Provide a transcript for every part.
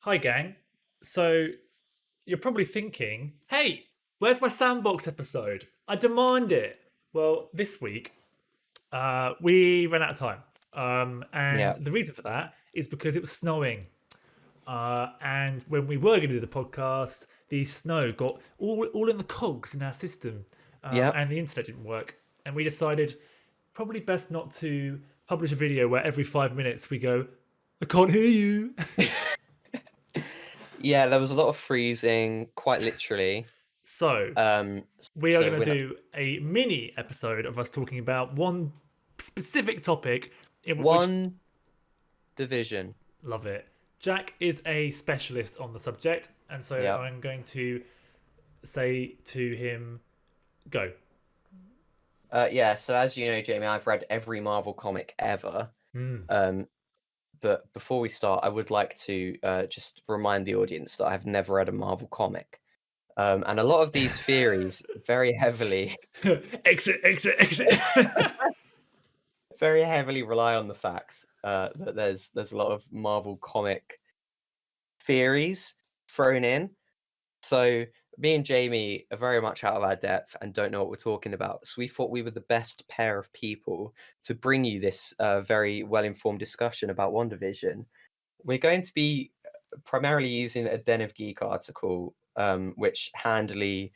Hi, gang. So you're probably thinking, hey, where's my Sandbox episode? I demand it. Well, this week, we ran out of time. And Yeah. the reason for that is because it was snowing. And when we were going to do the podcast, the snow got all in the cogs in our system, Yep. and the internet didn't work. And we decided probably best not to publish a video where every 5 minutes we go, I can't hear you. Yeah, there was a lot of freezing, quite literally. So Um, we are so going to we do a mini episode of us talking about one specific topic in which one division. love it. Jack is a specialist on the subject, and so Yep. I'm going to say to him, "Go." Yeah, so as you know, Jamie, I've read every Marvel comic ever. Mm. Um, but before we start, I would like to just remind the audience that I've never read a Marvel comic. And a lot of these theories very heavily, Exit, exit, exit. very heavily rely on the fact that there's a lot of Marvel comic theories thrown in. So me and Jamie are very much out of our depth and don't know what we're talking about. So we thought we were the best pair of people to bring you this very well-informed discussion about WandaVision. We're going to be primarily using a Den of Geek article, which handily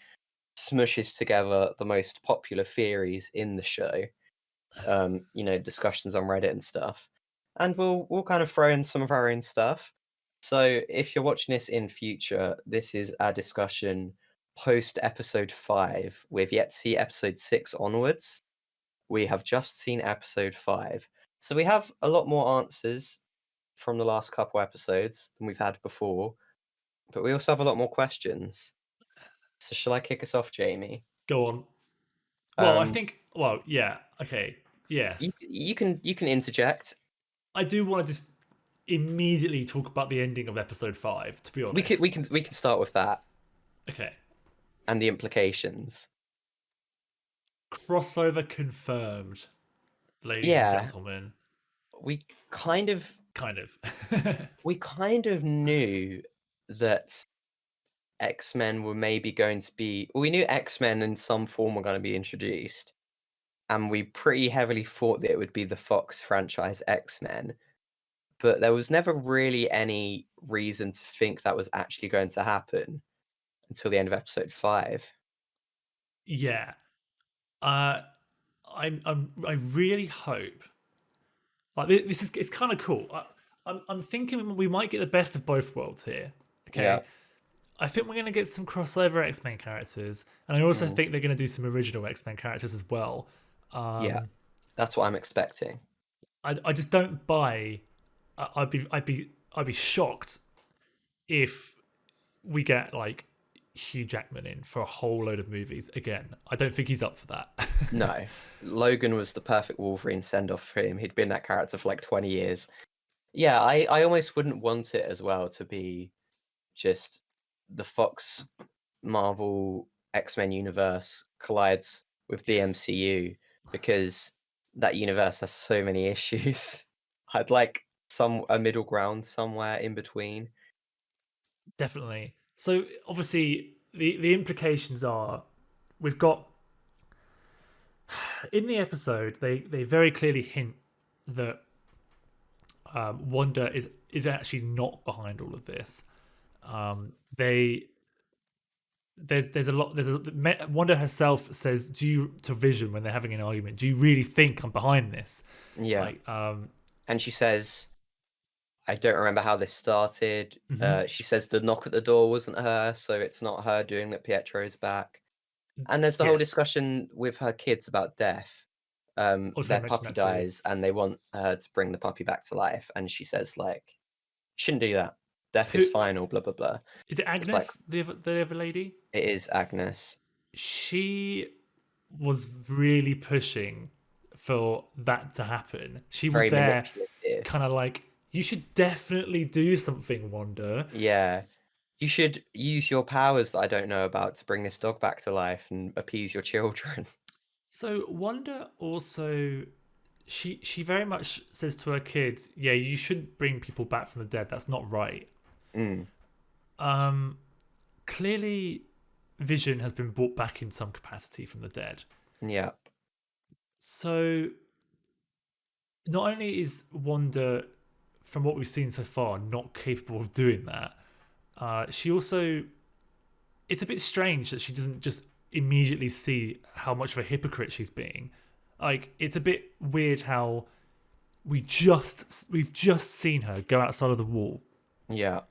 smushes together the most popular theories in the show. Discussions on Reddit and stuff. And we'll kind of throw in some of our own stuff. So if you're watching this in future, this is our discussion post episode 5. We've yet to see episode 6 onwards. We have just seen episode 5. So we have a lot more answers from the last couple episodes than we've had before, but we also have a lot more questions. So shall I kick us off, Jamie? Go on. Well, I Um, think. Well, yeah. Okay. you Yes. you can interject. I do want to just immediately talk about the ending of episode 5. To be We can we honest. can we can start with that Okay. and the implications. Crossover confirmed, ladies and Yeah, gentlemen. we kind of Kind of. we kind of knew that X-Men were maybe going to be. Well, we knew X-Men in some form were going to be introduced, and we pretty heavily thought that it would be the Fox franchise X-Men. But there was never really any reason to think that was actually going to happen until the end of episode 5. Yeah. Uh, I really hope like this is it's kind of cool. I'm thinking we might get the best of both worlds here. Yeah. Okay. I think we're going to get some crossover X Men characters, and I also Mm. think they're going to do some original X Men characters as well. Yeah. That's what I'm expecting. I just don't buy. I'd be shocked if we get like Hugh Jackman in for a whole load of movies again. I don't think he's up for that. No. Logan was the perfect Wolverine send-off for him. He'd been that character for like 20 years. Yeah, I almost wouldn't want it as well to be just the Fox Marvel X-Men universe collides with the Yes, MCU because that universe has so many issues. I'd like a middle ground somewhere in between. definitely. So obviously the implications are we've got in the episode they very clearly hint that Wanda is actually not behind all of this. They there's a lot Wanda herself says do you to Vision when they're having an argument, do you really think I'm behind this? Yeah. Like And she says, I don't remember how this started. mhm. She says the knock at the door wasn't her, so it's not her doing that Pietro's back. And there's the whole Yes, discussion with her kids about death. I was going Their to mention puppy that too. dies and they want her to bring the puppy back to life. And she says, like, shouldn't do that. Death is Who final, blah, blah, blah. is it? It's like, Agnes, the other lady? it is Agnes. She was really pushing for that to happen. She was Very there, manipulative. kind of like, you should definitely do something, Wanda. Yeah. You should use your powers that I don't know about to bring this dog back to life and appease your children. So Wanda also, she very much says to her kids, "Yeah, you shouldn't bring people back from the dead. That's not right." Mm. Clearly, Vision has been brought back in some capacity from the dead. Yeah. So not only is Wanda, from what we've seen so far, not capable of doing that, she also, it's a bit strange that she doesn't just immediately see how much of a hypocrite she's being. Like, it's a bit weird how we've just seen her go outside of the wall Yeah.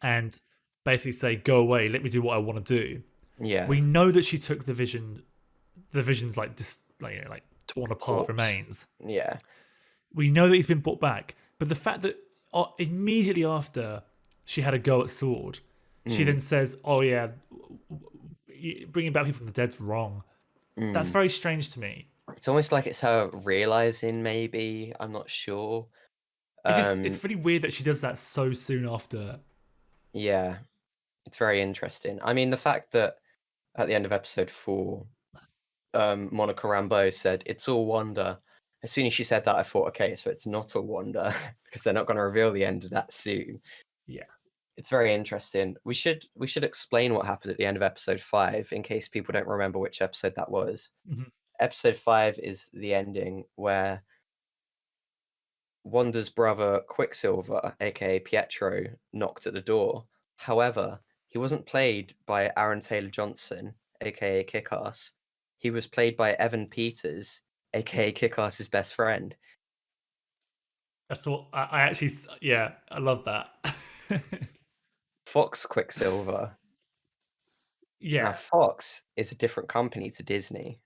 and basically say, "Go away, let me do what I want to do." Yeah. We know that she took the Vision's like just like torn apart Corpse. remains. Yeah. We know that he's been brought back, but the fact that immediately after she had a go at Sword, she Mm. then says, "Oh yeah, bringing back people from the dead's wrong." That's Mm. very strange to me. It's almost like it's her realizing, maybe. I'm not sure. It's really weird that she does that so soon after. Yeah. It's very interesting. I mean, the fact that at the end of episode 4, Monica Rambeau said, "It's all Wanda." As soon as she said that, I thought, okay, so it's not all Wanda because they're not going to reveal the end of that soon. Yeah. It's very interesting. We should explain what happened at the end of episode 5 in case people don't remember which episode that was. Mhm. Episode 5 is the ending where Wanda's brother Quicksilver, aka Pietro, knocked at the door. However, he wasn't played by Aaron Taylor Johnson, aka Kick-Ass. He was played by Evan Peters, aka Kick-Ass's best friend. That's what I actually, yeah, I love that. Fox Quicksilver. Now, Yeah, Fox is a different company to Disney.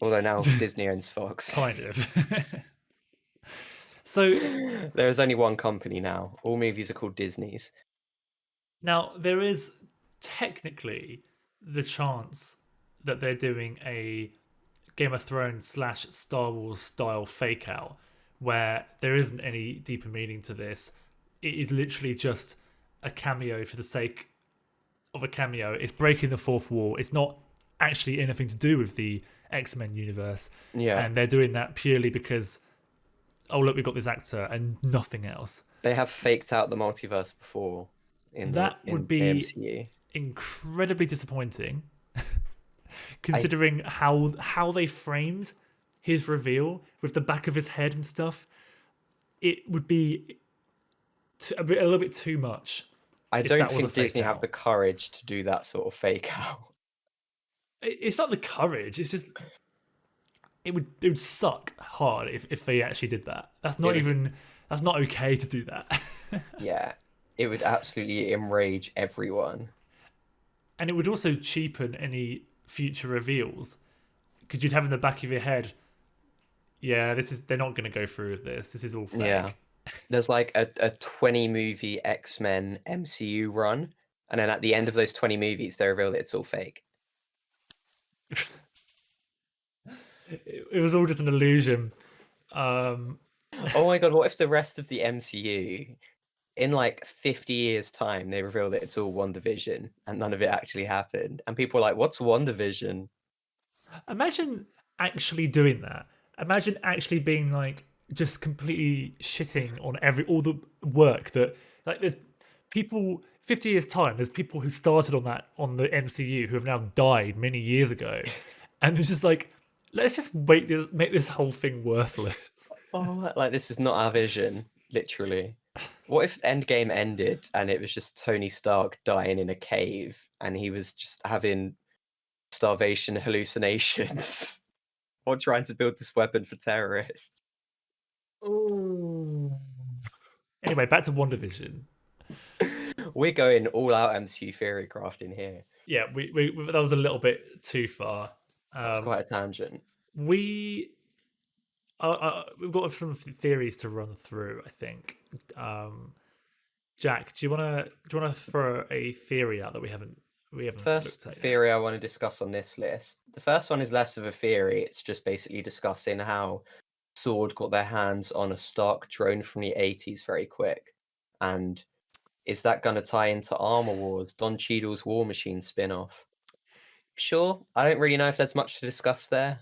Although now Disney owns Fox. kind of. So There is only one company now. All movies are called Disney's. now there is technically the chance that they're doing a Game of Thrones slash Star Wars style fake out where there isn't any deeper meaning to this. It is literally just a cameo for the sake of a cameo. It's breaking the fourth wall. It's not actually anything to do with the X-Men universe. Yeah. And they're doing that purely because, oh look, we've got this actor and nothing else. They have faked out the multiverse before in the That would the be MCU. incredibly disappointing I considering how they framed his reveal with the back of his head and stuff. It would be a little bit too much I if don't that was a think fake Disney have out. the courage to do that sort of fake out. It's not the courage. It's just it would suck hard if they actually did that. That's not It would, even that's not okay to do that. yeah, it would absolutely enrage everyone. And it would also cheapen any future reveals because you'd have in the back of your head, yeah, they're not going to go through with this. This is all fake. Yeah. There's like a 20 movie X-Men MCU run, and then at the end of those 20 movies, they reveal that it's all fake. It was all just an illusion. Oh my god, what if the rest of the MCU, in like 50 years' time, they reveal that it's all WandaVision and none of it actually happened? And people are like, what's WandaVision? Imagine actually doing that. Imagine actually being like just completely shitting on all the work that like there's people 50 years time there's people who started on the MCU who have now died many years ago and it's just like let's just make this whole thing worthless. Oh, like this is not our vision, literally. What if Endgame ended and it was just Tony Stark dying in a cave and he was just having starvation hallucinations while trying to build this weapon for terrorists? Ooh. Anyway, back to WandaVision. We're going all out MCU theory crafting here. Yeah, we that was a little bit too far. That was quite a tangent. We we've got some theories to run through. I think. Jack, do you wanna throw a theory out that we haven't First looked at yet? theory I want to discuss on this list. The first one is less of a theory, it's just basically discussing how Sword got their hands on a Stark drone from the 80s very quick. And is that going to tie into Armor Wars, Don Cheadle's War Machine spin off? Sure, I don't really know if there's much to discuss there.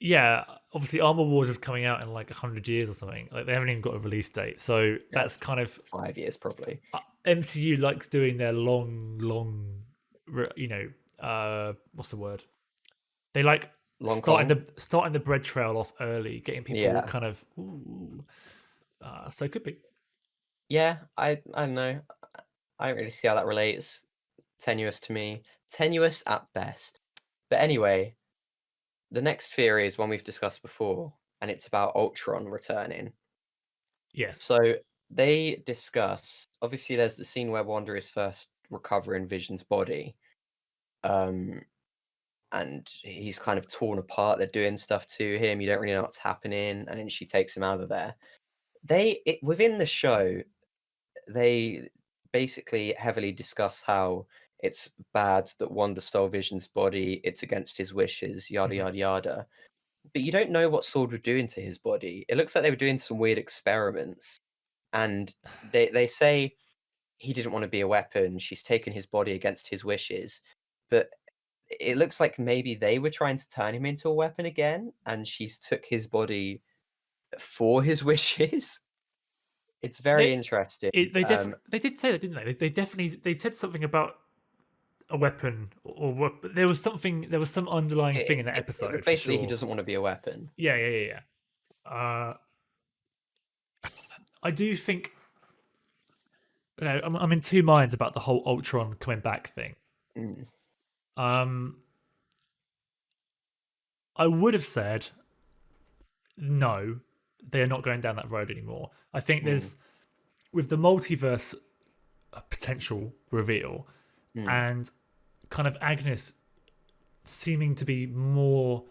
yeah, obviously Armor Wars is coming out in like 100 years or something. Like they haven't even got a release date, so Yeah, that's kind of 5 years probably. MCU likes doing their long, you know, what's the word? They like Long Kong. starting the bread trail off early, getting people Yeah, kind of ooh. So it could be. yeah. I don't know. I don't really see how that relates. Tenuous to me. Tenuous at best. But anyway, the next theory is one we've discussed before, and it's about Ultron returning. Yes. So they discuss. Obviously, there's the scene where Wanda is first recovering Vision's body. Um, and he's kind of torn apart. They're doing stuff to him. You don't really know what's happening, and then she takes him out of there. Within the show, they basically heavily discuss how it's bad that Wanda stole Vision's body. It's against his wishes. Yada Mhm. yada yada. But you don't know what Sword were doing to his body. It looks like they were doing some weird experiments, and they say he didn't want to be a weapon. She's taken his body against his wishes, but it looks like maybe they were trying to turn him into a weapon again, and she's took his body for his wishes. It's very They interesting. they did say that, didn't they? They definitely they said something about a weapon there was some underlying thing in that episode for Basically, he sure. doesn't want to be a weapon. Yeah. Uh, I do think I'm in two minds about the whole Ultron coming back thing. Mm, Um, I would have said no, they are not going down that road anymore. I think mm, there's with the multiverse potential reveal mm. and kind of Agnes seeming to be more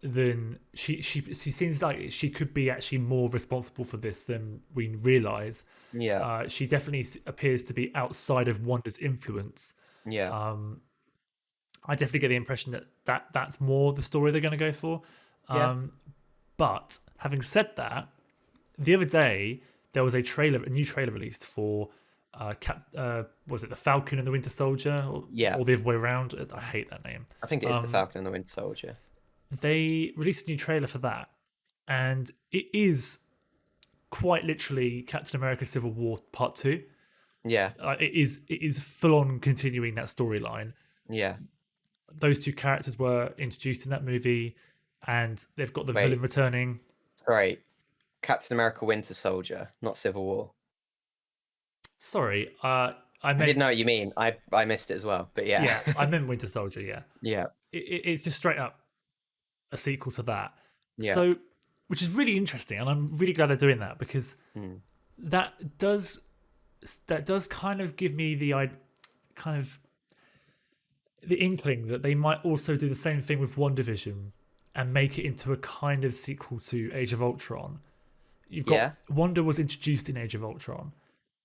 than she seems like she could be actually more responsible for this than we realize. Yeah, She definitely appears to be outside of Wanda's influence. yeah, I definitely get the impression that's more the story they're going to go for. yeah, But having said that, the other day there was a new trailer released for was it the Falcon and the Winter Soldier, yeah. or the other way around? I hate that name. I think it is the Falcon and the Winter Soldier. They released a new trailer for that, and it is quite literally Captain America: Civil War Part Two. Yeah, It is full on continuing that storyline. yeah. Those two characters were introduced in that movie, and they've got the villain Wait, returning. sorry. Captain America: Winter Soldier, not Civil War. Sorry, I I meant didn't know what you mean. I missed it as well. But yeah, yeah, I meant Winter Soldier. Yeah, yeah, it's just straight up a sequel to that. yeah. So, which is really interesting, and I'm really glad they're doing that because Mm. that does that does kind of give me kind of the inkling that they might also do the same thing with WandaVision and make it into a kind of sequel to Age of Ultron. You've got Yeah, Wanda was introduced in Age of Ultron,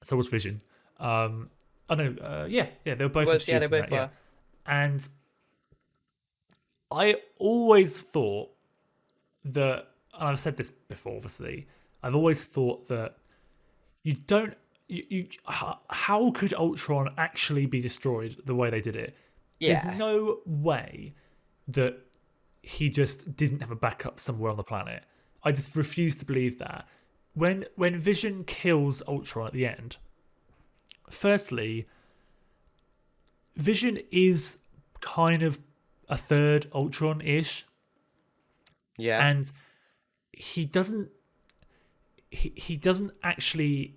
so was Vision. I know, yeah, they were it both was. Yeah, they introduced in both that, yeah. were. And I always thought that, and I've said this before, obviously, I've always thought that you don't, how could Ultron actually be destroyed the way they did it? There's Yeah, no way that he just didn't have a backup somewhere on the planet. I just refuse to believe that. When Vision kills Ultron at the end, firstly, Vision is kind of a third Ultron-ish, yeah, and he doesn't he doesn't actually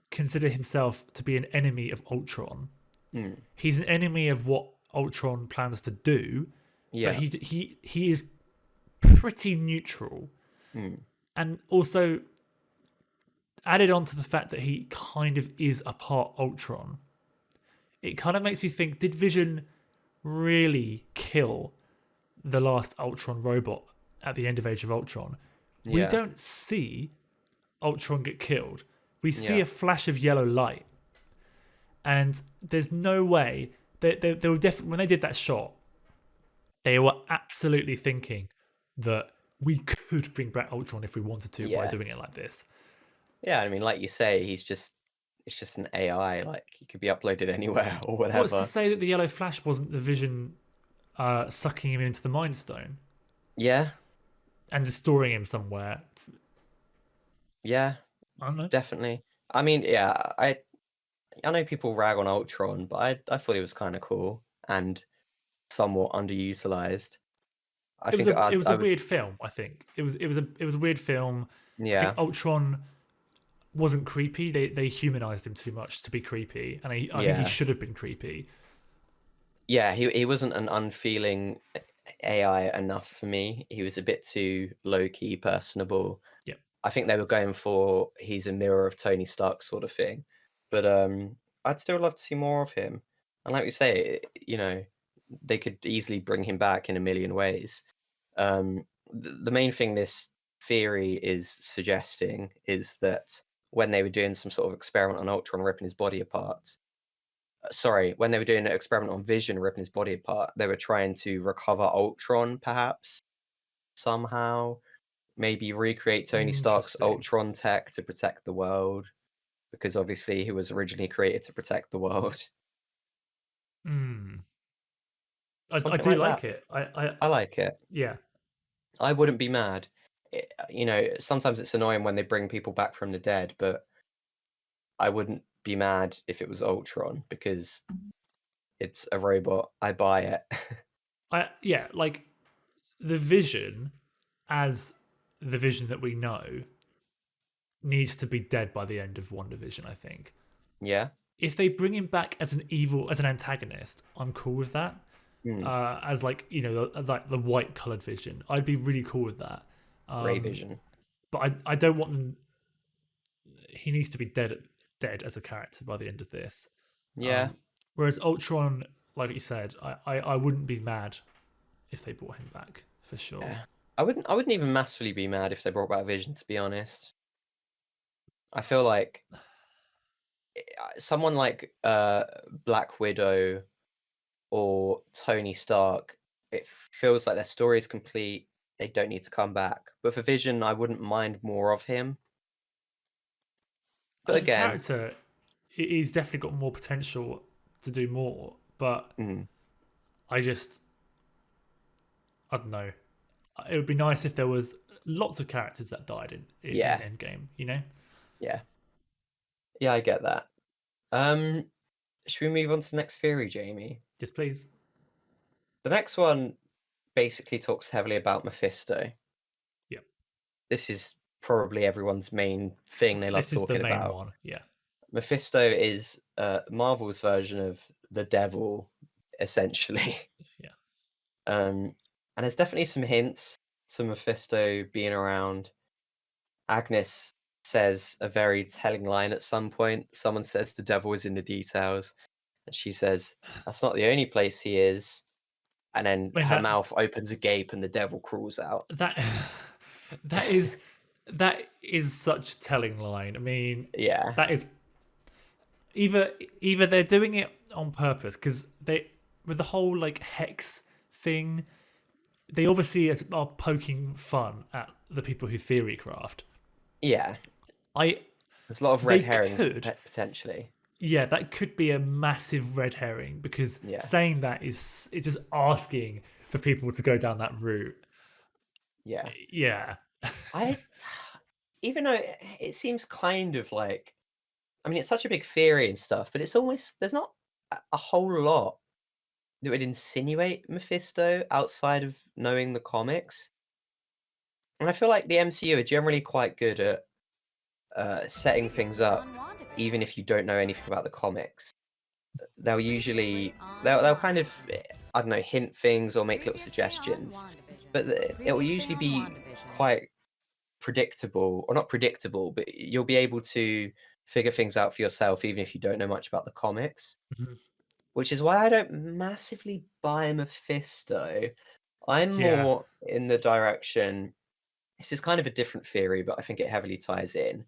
consider himself to be an enemy of Ultron. mm. He's an enemy of what Ultron plans to do, but Yeah, he is pretty neutral. mm. And also added on to the fact that he kind of is a part Ultron, it kind of makes me think: did Vision really kill the last Ultron robot at the end of Age of Ultron? We Yeah, don't see Ultron get killed. We see yeah, a flash of yellow light, and there's no way they were definitely when they did that shot, they were absolutely thinking that we could bring back Ultron if we wanted to by yeah, doing it like this. yeah. I mean, like you say, it's just an AI. Like he could be uploaded anywhere or What's to whatever. say that the yellow flash wasn't the Vision sucking him into the Mind Stone? Yeah, and just storing him somewhere. yeah, I don't know. definitely. I mean, yeah, I know people rag on Ultron, but I thought it was kind of cool and somewhat underutilized. I think It was I a would, weird film. I think it was a weird film. I think yeah, Ultron wasn't creepy. They humanized him too much to be creepy, and I think he yeah, should have been creepy. yeah. He wasn't an unfeeling AI enough for me. He was a bit too low key, personable. Yeah, I think they were going for he's a mirror of Tony Stark sort of thing. But I'd still love to see more of him. And like we say, they could easily bring him back in a million ways. The main thing this theory is suggesting is that when they were doing some sort of experiment on Ultron ripping his body apart, sorry, when they were doing an experiment on Vision ripping his body apart, they were trying to recover Ultron, perhaps somehow. Maybe recreate Tony Stark's interesting. Ultron tech to protect the world, because obviously he was originally created to protect the world. Hmm. I Something do like that. like it. I like it. Yeah. I wouldn't be mad. Sometimes it's annoying when they bring people back from the dead, but I wouldn't be mad if it was Ultron because it's a robot. I buy it. Yeah, like the Vision as the Vision that we know needs to be dead by the end of WandaVision, I think. Yeah. If they bring him back as an antagonist, I'm cool with that. Hmm. As like like the white colored Vision, I'd be really cool with that. Ray Vision. But I don't want them. He needs to be dead as a character by the end of this. Yeah. Whereas Ultron, like you said, I wouldn't be mad if they brought him back for sure. Yeah. I wouldn't even massively be mad if they brought back Vision, to be honest. I feel like someone like Black Widow or Tony Stark, it feels like their story is complete. They don't need to come back. But for Vision, I wouldn't mind more of him. But As a again, character, he's definitely got more potential to do more. But mm, I just I don't know. It would be nice if there was lots of characters that died in yeah, Endgame. You know? yeah, yeah, I get that. Um, should we move on to the next theory, Jamie? Yes, please. The next one basically talks heavily about Mephisto. Yeah, This is probably everyone's main thing they love this is the talking main about. one. Yeah, Mephisto is Marvel's version of the devil, essentially. yeah. And there's definitely some hints to Mephisto being around. Agnes says a very telling line at some point. Someone says the devil is in the details, and she says that's not the only place he is. And then I mean her mouth opens agape, and the devil crawls out. that that is that is such a telling line. I mean, Yeah, that is either they're doing it on purpose because they with the whole like hex thing, they obviously are poking fun at the people who theory craft. yeah. I There's a lot of red They herrings could, potentially. yeah, that could be a massive red herring because Yeah, saying that is just asking for people to go down that route. yeah. Yeah, I even though it seems kind of like, I mean, it's such a big theory and stuff, but it's almost there's not a whole lot that would insinuate Mephisto outside of knowing the comics. And I feel like the MCU are generally quite good at setting things up, even if you don't know anything about the comics. They'll usually they'll kind of I don't know, hint things or make little suggestions, but it will usually be quite predictable, or not predictable, but you'll be able to figure things out for yourself, even if you don't know much about the comics. mhm. Which is why I don't massively buy Mephisto. I'm Yeah. more in the direction. This is kind of a different theory, but I think it heavily ties in.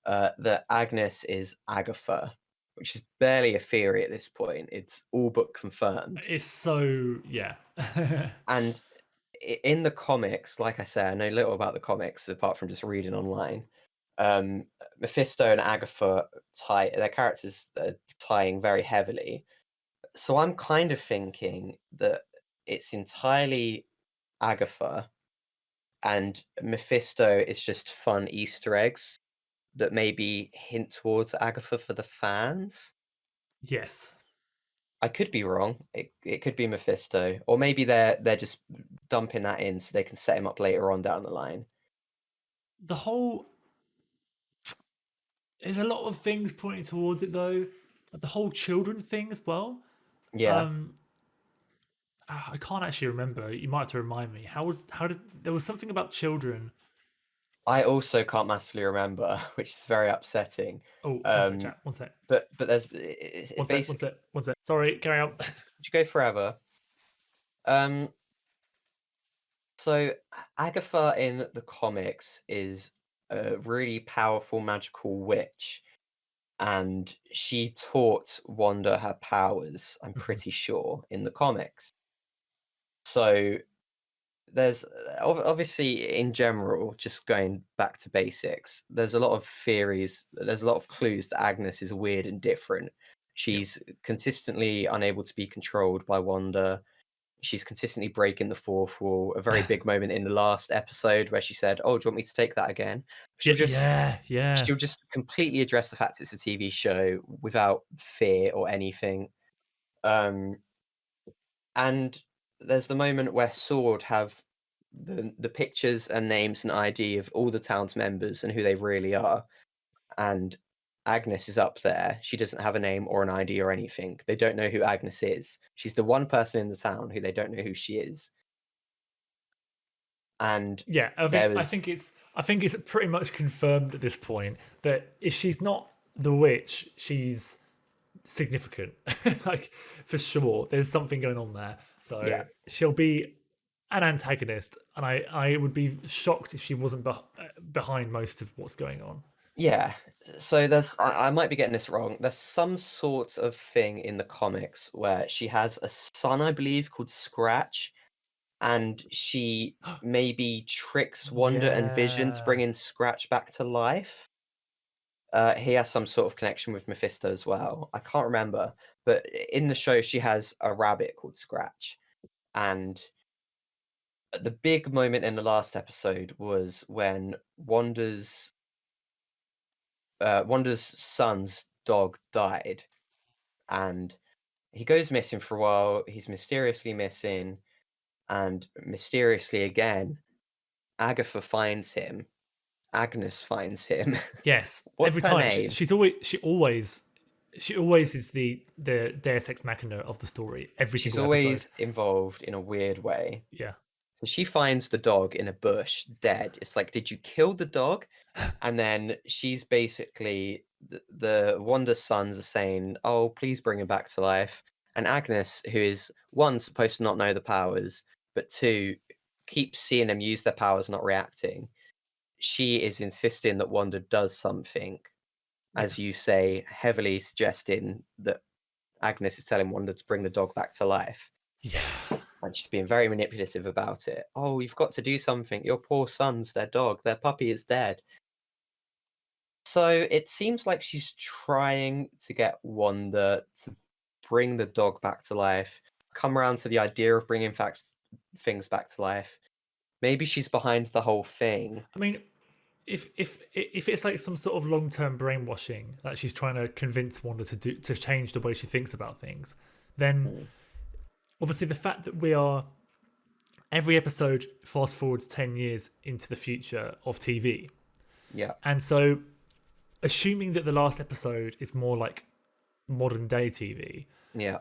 That Agnes is Agatha, which is barely a theory at this point. It's all but confirmed. It's so yeah. And in the comics, like I say, I know little about the comics apart from just reading online. Um, Mephisto and Agatha tie their characters are tying very heavily. So I'm kind of thinking that it's entirely Agatha and Mephisto is just fun Easter eggs that maybe hint towards Agatha for the fans. Yes. I could be wrong. It could be Mephisto, or maybe they're just dumping that in so they can set him up later on down the line. The whole there's a lot of things pointing towards it though. Like the whole children thing as well. Yeah, Um, I can't actually remember. You might have to remind me. How did there was something about children? I also can't massively remember, which is very upsetting. Oh, one sec, Um, chat. One sec. but there's it One sec. One basically. sec. One sec. Sorry. Carry on. Did you go forever? Um, so Agatha in the comics is a really powerful magical witch, and she taught Wanda her powers, I'm Mhm. pretty sure, in the comics. So there's obviously in general, just going back to basics, there's a lot of theories, there's a lot of clues that Agnes is weird and different. Yeah. She's consistently unable to be controlled by Wanda. She's consistently breaking the fourth wall. A very big moment in the last episode where she said, "Oh, do you want me to take that again?" Yeah. She'll just Yeah. Yeah. she'll just completely address the fact it's a TV show without fear or anything. Um, and there's the moment where Sword have the pictures and names and ID of all the town's members and who they really are, and Agnes is up there. She doesn't have a name or an ID or anything. They don't know who Agnes is. She's the one person in the town who they don't know who she is. And Yeah. there I was think it's pretty much confirmed at this point that if she's not the witch, she's significant. Like for sure, there's something going on there. yeah, So she'll be an antagonist, and I would be shocked if she wasn't behind most of what's going on. yeah. So there's I might be getting this wrong. There's some sort of thing in the comics where she has a son, I believe, called Scratch, and she maybe tricks Wanda and Vision to Yeah. bring in Scratch back to life. He has some sort of connection with Mephisto as well. I can't remember, but in the show, she has a rabbit called Scratch. And the big moment in the last episode was when Wanda's son's dog died, and he goes missing for a while. He's mysteriously missing, and mysteriously again, Agatha finds him. Agnes finds him. Yes. What's Every her time name? she always is the Deus Ex Machina of the story. Every She's single episode. always involved in a weird way. Yeah. So she finds the dog in a bush, dead. It's like, did you kill the dog? And then she's basically the Wanda's sons are saying, "Oh, please bring him back to life." And Agnes, who is one supposed to not know the powers, but two keeps seeing them use their powers, not reacting. She is insisting that Wanda does something, as Yes. you say, heavily suggesting that Agnes is telling Wanda to bring the dog back to life. Yeah. And she's being very manipulative about it. "Oh, you've got to do something. Your poor sons, their dog, their puppy is dead." So it seems like she's trying to get Wanda to bring the dog back to life, come around to the idea of bringing things back to life. Maybe she's behind the whole thing. I mean, if it's like some sort of long term brainwashing that she's trying to convince Wanda to change the way she thinks about things, then Mm, obviously the fact that we are every episode fast forwards 10 years into the future of TV, yeah, and so assuming that the last episode is more like modern day TV, yeah,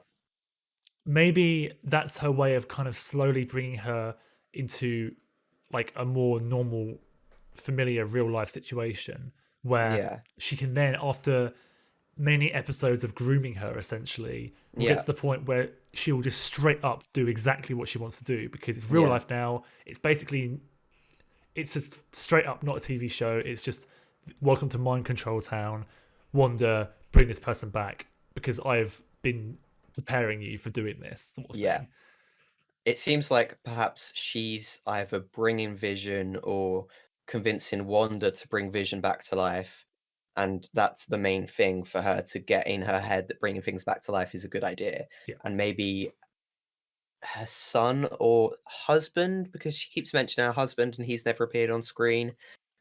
maybe that's her way of kind of slowly bringing her into like a more normal, familiar real life situation where yeah, she can then, after many episodes of grooming her, essentially, will get yeah, to the point where she will just straight up do exactly what she wants to do because it's real yeah, life now. It's basically, it's just straight up not a TV show. It's just welcome to Mind Control Town. Wanda, bring this person back because I've been preparing you for doing this sort of yeah. thing. It seems like perhaps she's either bringing Vision or convincing Wanda to bring Vision back to life, and that's the main thing for her to get in her head that bringing things back to life is a good idea. Yeah. And maybe her son or husband, because she keeps mentioning her husband and he's never appeared on screen.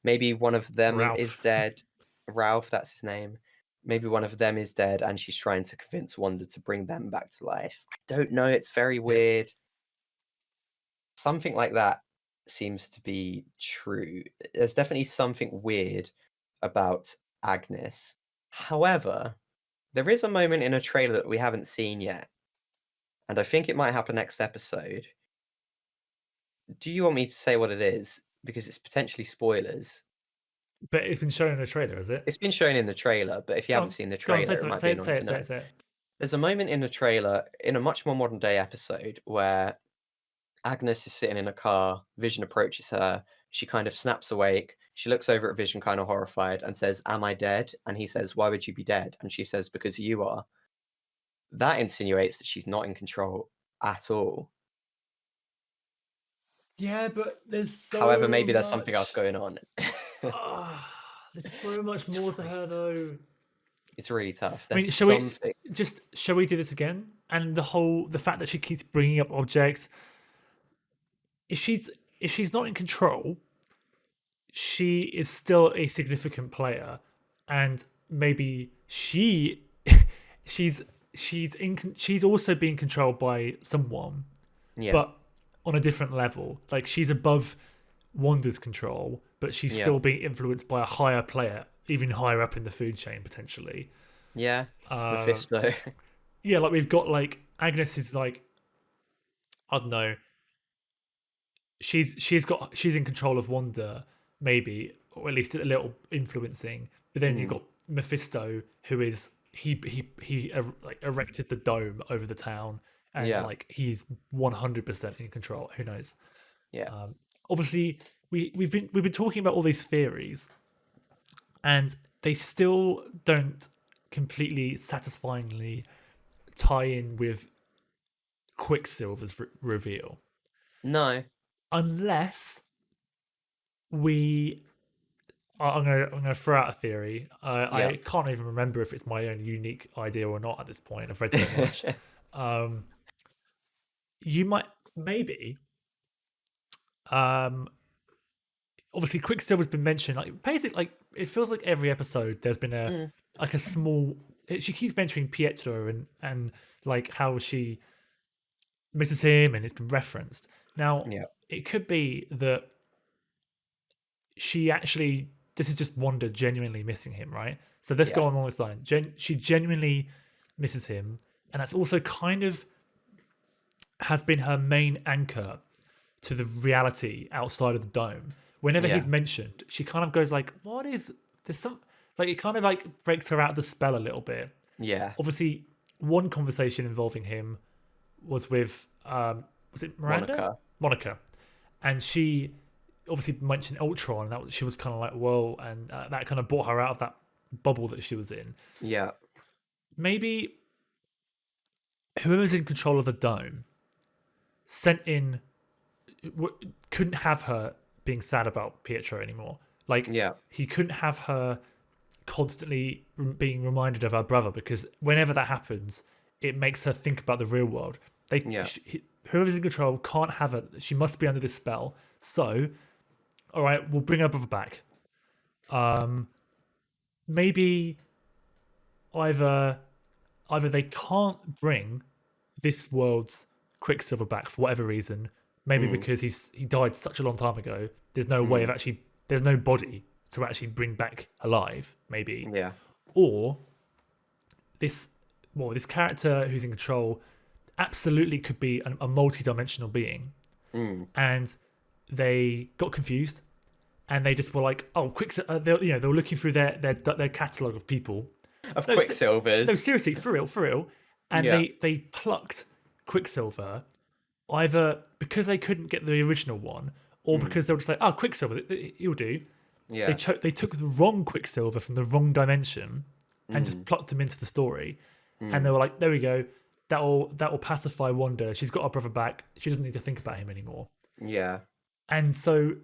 Maybe one of them is Ralph. dead. Ralph, that's his name. Maybe one of them is dead and she's trying to convince Wanda to bring them back to life. I don't know. It's very Yeah. weird. Something like that seems to be true. There's definitely something weird about Agnes. However, there is a moment in a trailer that we haven't seen yet, and I think it might happen next episode. Do you want me to say what it is? Because it's potentially spoilers. But it's been shown in a trailer, is it? It's been shown in the trailer, but if you haven't seen the Go on, say trailer, it it, might say be it, annoying say to it, say know. it, say it. There's a moment in the trailer, in a much more modern day episode, where Agnes is sitting in a car, Vision approaches her, she kind of snaps awake, she looks over at Vision kind of horrified and says, "Am I dead?" And he says, "Why would you be dead?" And she says, "Because you are." That insinuates that she's not in control at all. Yeah, but there's However, so maybe there's something else much. going on. There's so much more It's to really her, tough. though. It's really tough. I There's mean, something. shall we do this again? And the fact that she keeps bringing up objects. If she's not in control, she is still a significant player, and maybe she's she's also being controlled by someone, Yeah, but on a different level. Like she's above Wanda's control, but she's yeah, still being influenced by a higher player, even higher up in the food chain potentially. yeah. Um, Mephisto. yeah, like we've got like Agnes is like, I don't know, she's in control of Wanda maybe, or at least a little influencing. But then you've Mm, got Mephisto, who is like erected the dome over the town, and yeah, like he's 100% in control. Who knows? yeah. Obviously, we've been talking about all these theories, and they still don't completely satisfyingly tie in with Quicksilver's reveal, No, unless we. I'm gonna throw out a theory. yeah. I can't even remember if it's my own unique idea or not at this point. I've read so much. Um, you might maybe. Um, Obviously, Quicksilver's been mentioned. Like basically, like it feels like every episode there's been a Mm, like a small. She keeps mentioning Pietro and like how she misses him, and it's been referenced. Now, yeah, it could be that she actually this is just Wanda genuinely missing him, right? So let's yeah, go along this line. She genuinely misses him, and that's also kind of has been her main anchor to the reality outside of the dome. Whenever yeah, he's mentioned, she kind of goes like, "What is there's some like it kind of like breaks her out of the spell a little bit." yeah. Obviously, one conversation involving him was with was it Miranda? Monica. Monica, and she obviously mentioned Ultron. That she was kind of like, "Whoa," and that kind of brought her out of that bubble that she was in. Yeah, Maybe whoever's in control of the dome sent in couldn't have her being sad about Pietro anymore. Like yeah, he couldn't have her constantly being reminded of her brother, because whenever that happens, it makes her think about the real world. yeah. Whoever's in control can't have her. She must be under this spell. So, all right, we'll bring her brother back. Maybe either they can't bring this world's Quicksilver back for whatever reason. Maybe Mm, because he died such a long time ago. There's no way of mm, actually. There's no body to actually bring back alive. Maybe, yeah, or this this character who's in control absolutely could be a multi-dimensional being, mm. and they got confused, and they just were like, "Oh, they were looking through their catalog of people. Of No, no, Quicksilvers. seriously, for real, and Yeah. they plucked Quicksilver either because they couldn't get the original one, or Mm, because they were just like, "Oh, Quicksilver, he'll do." yeah. They took the wrong Quicksilver from the wrong dimension and just Mm, plucked him into the story, and they mm, were like, "There we go. That will pacify Wanda. She's got her brother back. She doesn't need to think about him anymore." yeah. And so,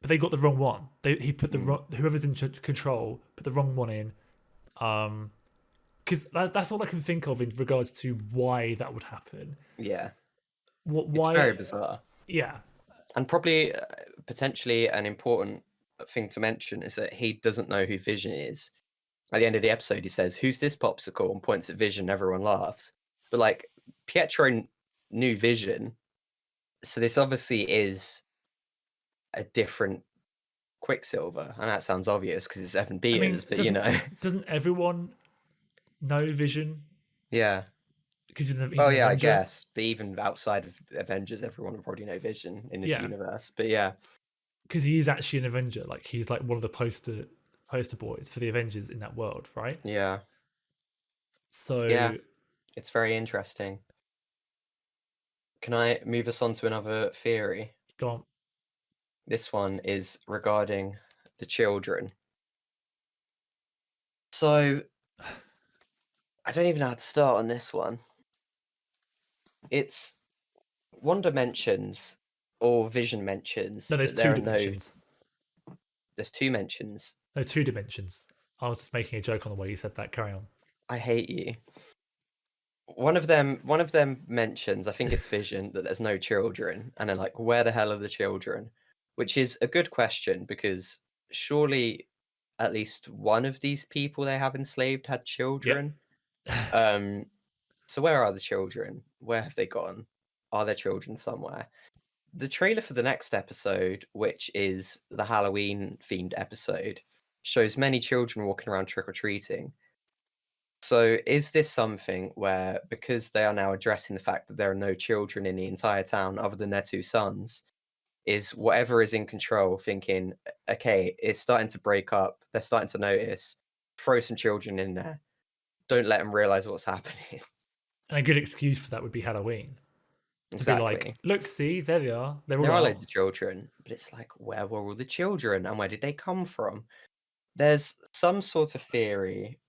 but they got the wrong one. He put the Mm, wrong, whoever's in control put the wrong one in. Because that's all I can think of in regards to why that would happen. yeah. What? It's very Why? bizarre. Yeah. And probably potentially an important thing to mention is that he doesn't know who Vision is. At the end of the episode, he says, "Who's this popsicle?" and points at Vision. Everyone laughs. But like Pietro knew Vision, so this obviously is a different Quicksilver, and that sounds obvious because it's Evan I mean, Peters. But you know, doesn't everyone know Vision yeah. because he's Well, an yeah, I Avenger? guess. But even outside of Avengers, everyone will probably know Vision in this Yeah, universe. But yeah, because he is actually an Avenger. Like he's like one of the poster boys for the Avengers in that world, right? yeah, yeah. So It's very interesting. Can I move us on to another theory? go on. This one is regarding the children. So I don't even know how to start on this one. It's Wanda mentions or Vision mentions No, there's that there two are no. dimensions. There's two mentions. No, two dimensions. I was just making a joke on the way you said that. Carry on. I hate you. One of them mentions, I think it's Vision, that there's no children, and they're like, where the hell are the children? Which is a good question because surely at least one of these people they have enslaved had Yep. children. Um, so where are the children? Where have they gone? Are there children somewhere? The trailer for the next episode, which is the Halloween themed episode, shows many children walking around trick or treating. So, is this something where, because they are now addressing the fact that there are no children in the entire town other than their two sons, is whatever is in control thinking, okay, it's starting to break up, they're starting to notice, throw some children in there, don't let them realize what's happening. And a good excuse for that would be Halloween to be like, Exactly. look, see, there they are. They're all There are out. loads of children, but it's like, where were all the children and where did they come from? There's some sort of theory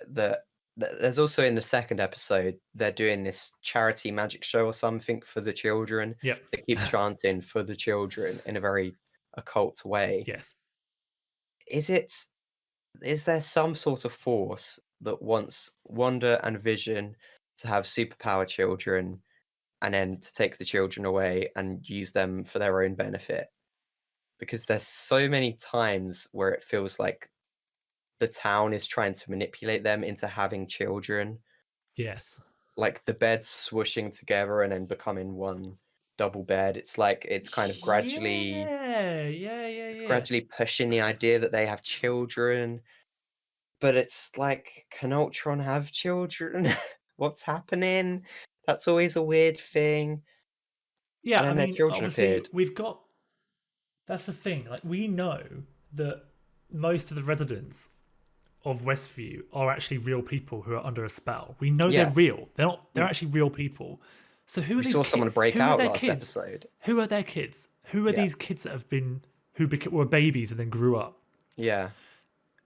that there's also in the second episode, they're doing this charity magic show or something for the children. Yep. They keep chanting for the children in a very occult way. Yes. Is there some sort of force that wants Wanda and Vision to have superpower children and then to take the children away and use them for their own benefit? Because there's so many times where it feels like the town is trying to manipulate them into having children, Yes. like the beds swooshing together and then becoming one double bed. It's like it's kind of gradually Yeah. pushing the idea that they have children, but it's like, can Ultron have children? What's happening? That's always a weird thing. Yeah, And I then their mean, children obviously, appeared. we've got. That's the thing. Like, we know that most of the residents of Westview are actually real people who are under a spell. We know they're Yeah, real. They're not. They're actually real people. So who are we these saw kids? someone break Who are out their last kids? episode. Who are their kids? Who are Yeah, these kids that have been were babies and then grew up? yeah.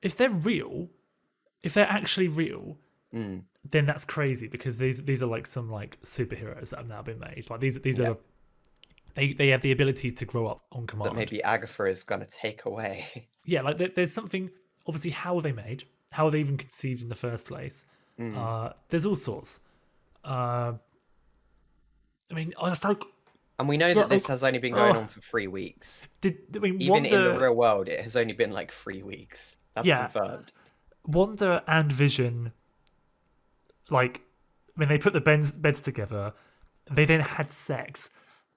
If they're real, if they're actually real, Mm, then that's crazy because these are like some like superheroes that have now been made. Like these yeah. are they have the ability to grow up on That command. maybe Agatha is gonna take away. Yeah, like there's something. Obviously, how are they made? How are they even conceived in the first place? Mm. There's all sorts. I mean, it's like, And we know that this has only been going on for 3 weeks. I mean, Even in the Wanda? real world, it has only been like 3 weeks. That's Yeah, confirmed. Wanda and Vision. Like when they put the beds together, they then had sex,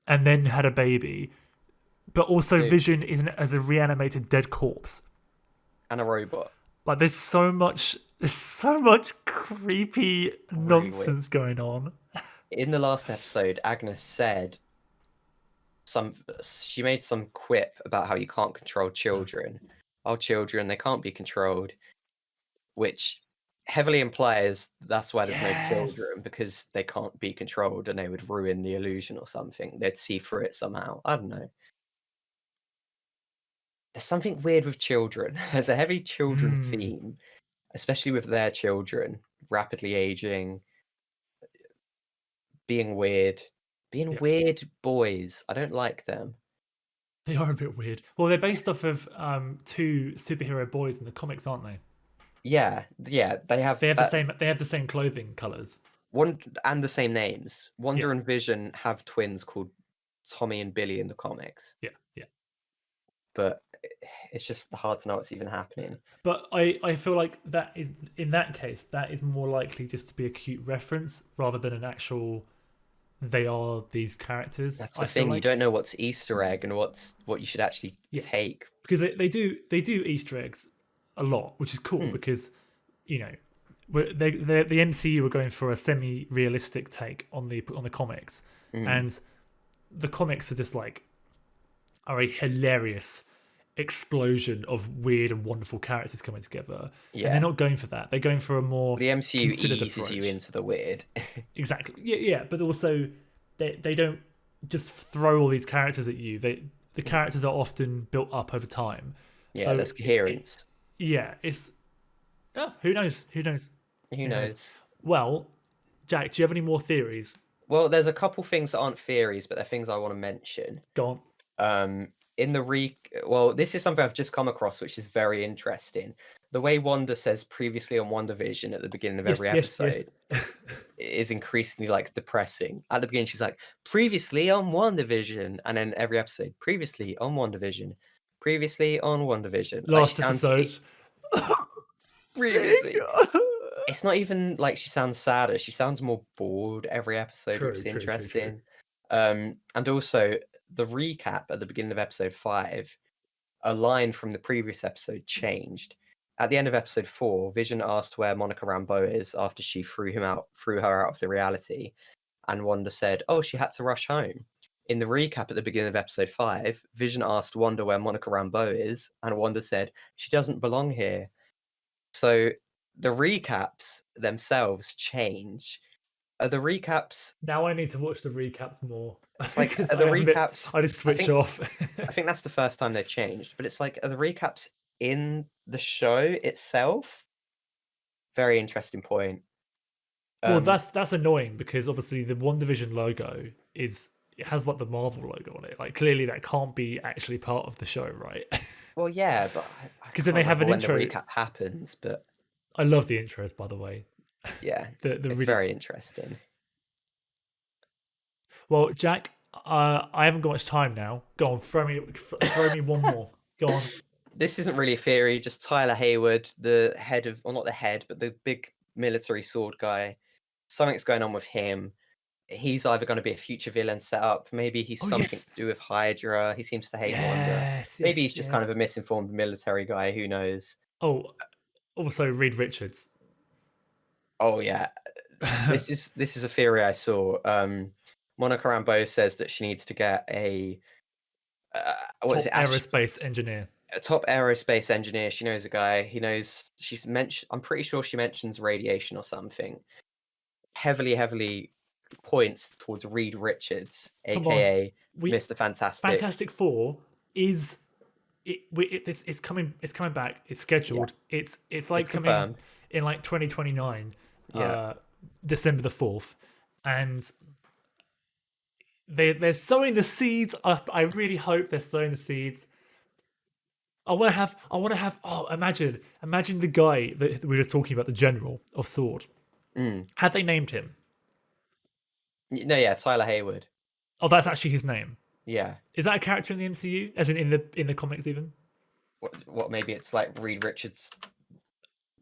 and then had a baby. But also, Dude, Vision isn't as a reanimated dead corpse. and a robot. Like there's so much creepy Really weird. nonsense going on. In the last episode, Agnes said she made some quip about how you can't control children. Oh, children, they can't be controlled, which heavily implies that's why there's no Yes. children, because they can't be controlled and they would ruin the illusion or something. They'd see through it somehow. I don't know. There's something weird with children. There's a heavy children theme, especially with their children rapidly aging, being weird, being Yeah. weird boys. I don't like them. They are a bit weird. Well, they're based off of two superhero boys in the comics, aren't they? Yeah, they have They have the that. same. They have the same clothing colors. One and the same names. Wanda Yeah. and Vision have twins called Tommy and Billy in the comics, Yeah, yeah. but it's just hard to know what's even happening. But I feel like that is, in that case, that is more likely just to be a cute reference rather than an actual. They are these characters. That's the I feel thing. You like, don't know what's Easter egg and what you should actually yeah, take. because they do Easter eggs a lot, which is cool Hmm. because you know the MCU were going for a semi-realistic take on the comics, Mm. and the comics are just like are a hilarious explosion of weird and wonderful characters coming together, and they're Yeah. not going for that. They're going for a more The MCU considered eases you approach. into the weird. Exactly. Yeah, yeah. But also, they don't just throw all these characters at you. The characters are often built up over time. Yeah, So there's coherence. yeah, it's who knows? Who knows? Who Who knows? knows? Well, Jack, do you have any more theories? Well, there's a couple things that aren't theories, but they're things I want to mention. Go on. In the well, this is something I've just come across, which is very interesting. The way Wanda says previously on WandaVision at the beginning of every Yes, yes, yes. episode is increasingly like depressing. At the beginning, she's like, previously on WandaVision, and then every episode, previously on WandaVision, previously on WandaVision. Like she Last sounds episode. previously. Sick. It's not even like she sounds sadder. She sounds more bored every episode, which True, is true, true, true. interesting. And also the recap at the beginning of episode 5, a line from the previous episode changed. At the end of episode 4, Vision asked where Monica Rambeau is after she threw her out of the reality, and Wanda said, "Oh, she had to rush home." In the recap at the beginning of episode 5, Vision asked Wanda where Monica Rambeau is, and Wanda said, "She doesn't belong here." So the recaps themselves change. Are the recaps? Now I need to watch the recaps more It's like because are the I am a bit. recaps. I just I switch think off. I think that's the first time they've changed, but it's like are the recaps in the show itself? Very interesting point. Well, Um, that's annoying because obviously the WandaVision logo is it has like the Marvel logo on it. Like clearly that can't be actually part of the show, right? well, yeah, but I Because then can't they have remember an when the intro. recap happens. But I love the intros, by the way. yeah, The it's really very interesting. well, Jack. I haven't got much time now. Go on, throw me one more. Go on. This isn't really a theory. Just Tyler Hayward, the head of, well, not the head, but the big military sword guy. Something's going on with him. He's either going to be a future villain set up. Maybe he's Oh something yes, to do with Hydra. He seems to hate Wanda. yes, Maybe yes, he's just kind of a yes. misinformed military guy. Who knows? Oh, also Reed Richards. Oh yeah, this is a theory I saw. Monica Rambeau says that she needs to get a what is Top it? aerospace engineer. A top aerospace engineer. She knows a guy. He knows. She's mentioned. I'm pretty sure she mentions radiation or something. Heavily points towards Reed Richards, Come on, aka we Mr. Fantastic. Fantastic Four is this it's coming back. It's Yeah, scheduled. It's like it's coming confirmed. in like 2029, Yeah. December the 4th, and they're sowing the seeds. I really hope they're sowing the seeds. I want to have. Oh, imagine the guy that we were just talking about, the general of Sword. Mm. Had they named him? No, yeah, Tyler Hayward. Oh, that's actually his name. Yeah. Is that a character in the MCU? As in the comics even? What? Maybe it's like Reed Richards'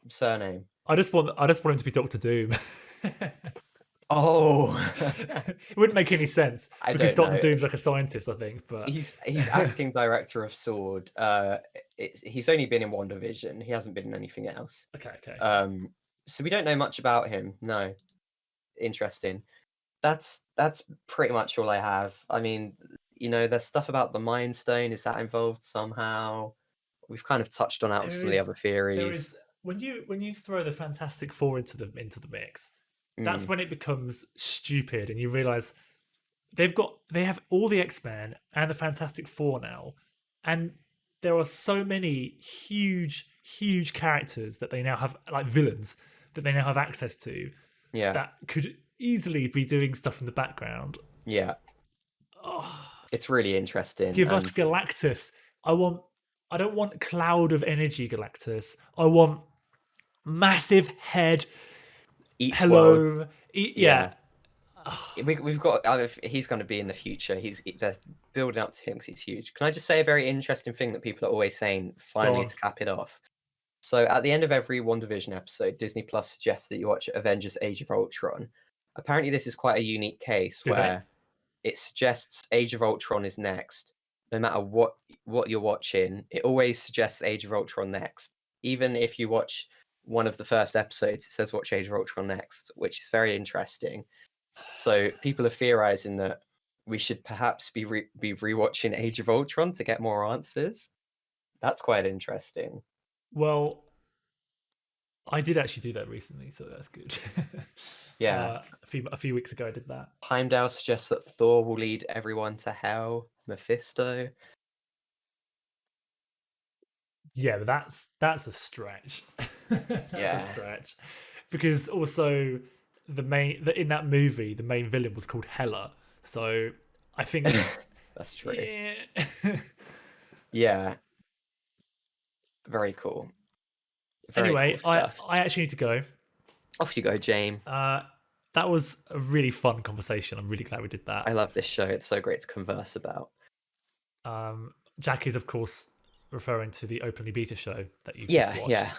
surname. I just want him to be Doctor Doom. Oh, It wouldn't make any sense I because don't Doctor know. Doom's like a scientist, I think. But He's acting director of Sword. He's only been in WandaVision. He hasn't been in anything else. okay. So we don't know much about him. No, interesting. That's pretty much all I have. I mean, there's stuff about the Mind Stone. Is that involved somehow? We've kind of touched on that with There some of the is other there theories. is when you throw the Fantastic Four into the mix, that's Mm, when it becomes stupid, and you realize they have all the X-Men and the Fantastic Four now, and there are so many huge characters that they now have, like villains that they now have access to, yeah, that could easily be doing stuff in the background. yeah. Oh, It's really interesting. give us And Galactus. I don't want cloud of energy Galactus. I want massive head, eats worlds. Hello. Yeah, Yeah. we've got. He's going to be in the future. They're building up to him because he's huge. Can I just say a very interesting thing that people are always saying? Go Finally, on. to cap it off. So at the end of every WandaVision episode, Disney Plus suggests that you watch Avengers: Age of Ultron. Apparently, this is quite a unique case Do they? where it suggests Age of Ultron is next. No matter what you're watching, it always suggests Age of Ultron next. Even if you watch one of the first episodes, it says watch Age of Ultron next, which is very interesting. So people are theorizing that we should perhaps be rewatching Age of Ultron to get more answers. That's quite interesting. Well, I did actually do that recently, so that's good. Yeah. A few weeks ago, I did that. Heimdall suggests that Thor will lead everyone to hell. Mephisto. Yeah, but that's a stretch. That's a Yeah. stretch, because also in that movie the main villain was called Hela. So I think That's true. yeah. Yeah. Very cool. Very cool Anyway, stuff. I actually need to go. Off you go, James. That was a really fun conversation. I'm really glad we did that. I love this show. It's so great to converse about. Jack is of course referring to the Openly Beta show that you've just Yeah, watched. yeah.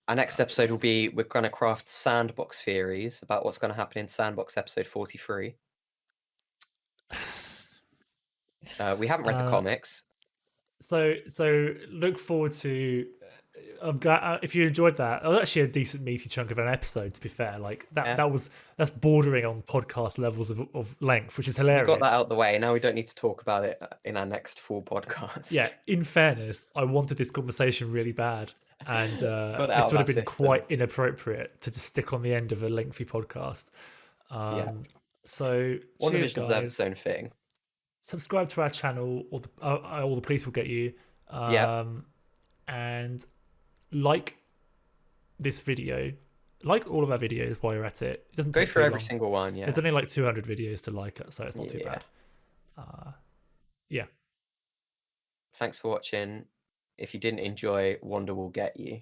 Our next episode will be we're going to craft Sandbox theories about what's going to happen in Sandbox episode 43. We haven't read the comics. So look forward to. I'm glad if you enjoyed that. It was actually a decent meaty chunk of an episode. To be fair, like Yeah. that's bordering on podcast levels of length, which is hilarious. We got that out the way. Now we don't need to talk about it in our next full podcast. Yeah. In fairness, I wanted this conversation really bad, and Got it out this of would have our been system. quite inappropriate to just stick on the end of a lengthy podcast. Yeah. So cheers, WandaVision deserves guys. its own thing. Subscribe to our channel, or all the police will get you. Yeah. And like this video, like all of our videos while you're at it. It doesn't Go take through too every long. single one. Yeah. There's only like 200 videos to like it, so it's not too Yeah. bad. Yeah. Thanks for watching. If you didn't enjoy, Wanda will get you.